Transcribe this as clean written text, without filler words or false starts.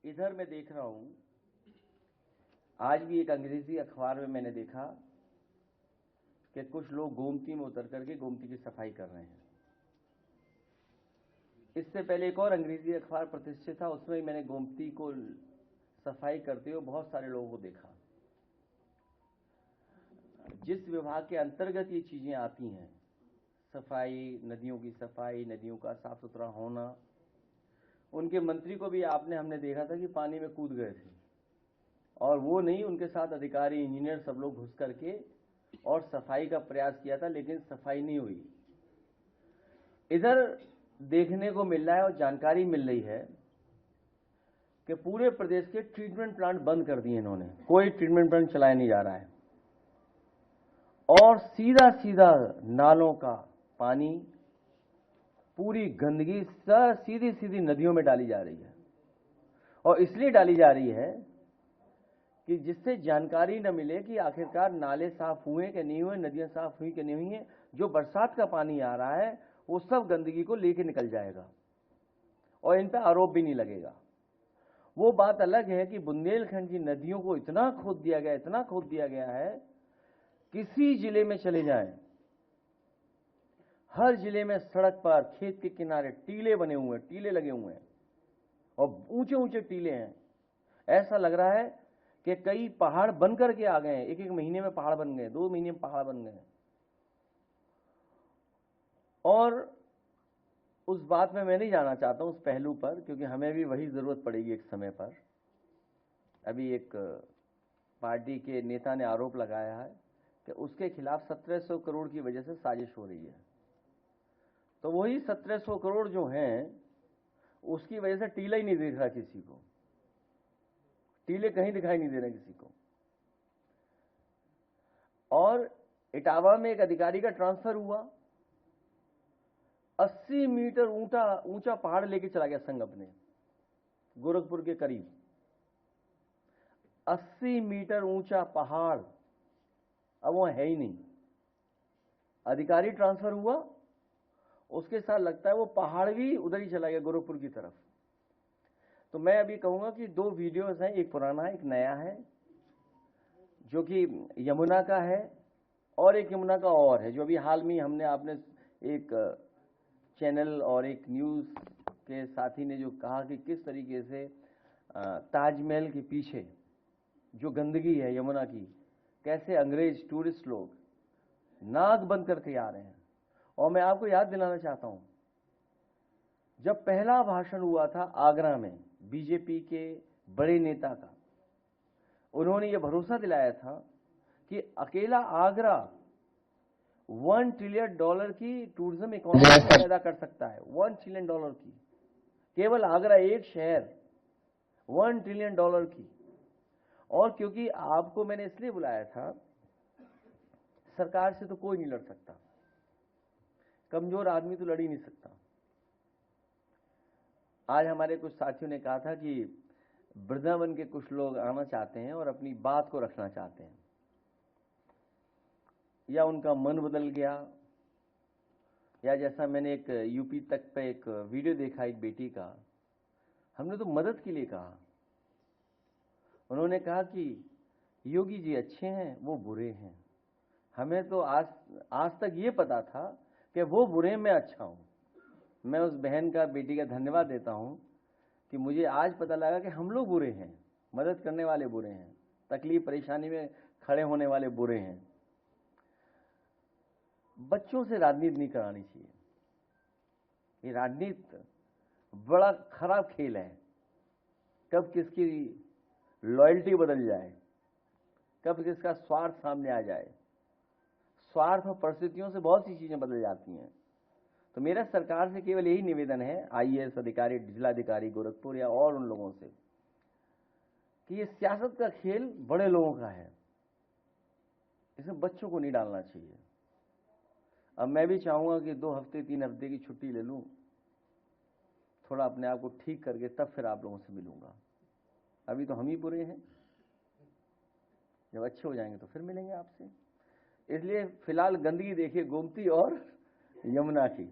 इधर मैं देख रहा हूं, आज भी एक अंग्रेजी अखबार में मैंने देखा कि कुछ लोग गोमती में उतर करके गोमती की सफाई कर रहे हैं। इससे पहले एक और अंग्रेजी अखबार प्रतिष्ठित था, उसमें मैंने गोमती को सफाई करते हुए बहुत सारे लोगों को देखा। जिस विभाग के अंतर्गत ये चीजें आती हैं, सफाई, नदियों की सफाई, नदियों का साफ सुथरा होना, उनके मंत्री को भी हमने देखा था कि पानी में कूद गए थे, और वो नहीं, उनके साथ अधिकारी, इंजीनियर सब लोग घुस करके और सफाई का प्रयास किया था, लेकिन सफाई नहीं हुई। इधर देखने को मिल रहा है और जानकारी मिल रही है कि पूरे प्रदेश के ट्रीटमेंट प्लांट बंद कर दिए इन्होंने, कोई ट्रीटमेंट प्लांट चलाया नहीं जा रहा है, और सीधा सीधा नालों का पानी, पूरी गंदगी सीधी सीधी नदियों में डाली जा रही है। और इसलिए डाली जा रही है कि जिससे जानकारी न मिले कि आखिरकार नाले साफ हुए कि नहीं हुए, नदियां साफ हुई कि नहीं हुई हैं। जो बरसात का पानी आ रहा है वो सब गंदगी को लेके निकल जाएगा और इन पर आरोप भी नहीं लगेगा। वो बात अलग है कि बुंदेलखंड की नदियों को इतना खोद दिया गया, इतना खोद दिया गया है, किसी जिले में चले जाएं, हर जिले में सड़क पर, खेत के किनारे टीले बने हुए हैं, टीले लगे हुए हैं, और ऊंचे ऊंचे टीले हैं। ऐसा लग रहा है कि कई पहाड़ बन करके आ गए हैं, एक एक महीने में पहाड़ बन गए, 2 महीने में पहाड़ बन गए। और उस बात में मैं नहीं जाना चाहता हूं, उस पहलू पर, क्योंकि हमें भी वही जरूरत पड़ेगी एक समय पर। अभी एक पार्टी के नेता ने आरोप लगाया है कि उसके खिलाफ 1700 करोड़ की वजह से साजिश हो रही है। तो वही 1700 करोड़ जो हैं, उसकी वजह से टीला ही नहीं दिख रहा किसी को, टीले कहीं दिखाई नहीं दे रहे किसी को। और इटावा में एक अधिकारी का ट्रांसफर हुआ, 80 मीटर ऊंचा पहाड़ लेके चला गया संघ अपने, गोरखपुर के करीब 80 मीटर ऊंचा पहाड़, अब वो है ही नहीं। अधिकारी ट्रांसफर हुआ, उसके साथ लगता है वो पहाड़ भी उधर ही चला गया, गोरखपुर की तरफ। तो मैं अभी कहूंगा कि 2 वीडियोस हैं, एक पुराना है, एक नया है, जो कि यमुना का है, और एक यमुना का और है, जो अभी हाल में हमने आपने एक चैनल और एक न्यूज के साथी ने जो कहा कि किस तरीके से ताजमहल के पीछे जो गंदगी है यमुना की, कैसे अंग्रेज टूरिस्ट लोग नाक बंद करके आ रहे हैं। और मैं आपको याद दिलाना चाहता हूं, जब पहला भाषण हुआ था आगरा में बीजेपी के बड़े नेता का, उन्होंने ये भरोसा दिलाया था कि अकेला आगरा $1 ट्रिलियन की टूरिज्म इकोनॉमी पैदा कर सकता है। $1 ट्रिलियन की, केवल आगरा एक शहर, $1 ट्रिलियन की। और क्योंकि आपको मैंने इसलिए बुलाया था, सरकार से तो कोई नहीं लड़ सकता, कमजोर आदमी तो लड़ ही नहीं सकता। आज हमारे कुछ साथियों ने कहा था कि वृंदावन के कुछ लोग आना चाहते हैं और अपनी बात को रखना चाहते हैं, या उनका मन बदल गया, या जैसा मैंने एक यूपी तक पे एक वीडियो देखा एक बेटी का, हमने तो मदद के लिए कहा, उन्होंने कहा कि योगी जी अच्छे हैं, वो बुरे हैं। हमें तो आज तक ये पता था कि वो बुरे, मैं अच्छा हूं। मैं उस बहन का, बेटी का धन्यवाद देता हूं कि मुझे आज पता लगा कि हम लोग बुरे हैं, मदद करने वाले बुरे हैं, तकलीफ परेशानी में खड़े होने वाले बुरे हैं। बच्चों से राजनीति नहीं करानी चाहिए, ये राजनीति बड़ा खराब खेल है। कब किसकी लॉयल्टी बदल जाए, कब किसका स्वार्थ सामने आ जाए, स्वार्थ और परिस्थितियों से बहुत सी चीजें बदल जाती हैं। तो मेरा सरकार से केवल यही निवेदन है, आईएएस अधिकारी, जिलाधिकारी गोरखपुर या और उन लोगों से, कि ये सियासत का खेल बड़े लोगों का है, इसमें बच्चों को नहीं डालना चाहिए। अब मैं भी चाहूंगा कि 2 हफ्ते 3 हफ्ते की छुट्टी ले लूं, थोड़ा अपने आप को ठीक करके तब फिर आप लोगों से मिलूंगा। अभी तो हम ही बुरे हैं, जब अच्छे हो जाएंगे तो फिर मिलेंगे आपसे। इसलिए फिलहाल गंदगी देखिए गोमती और यमुना की।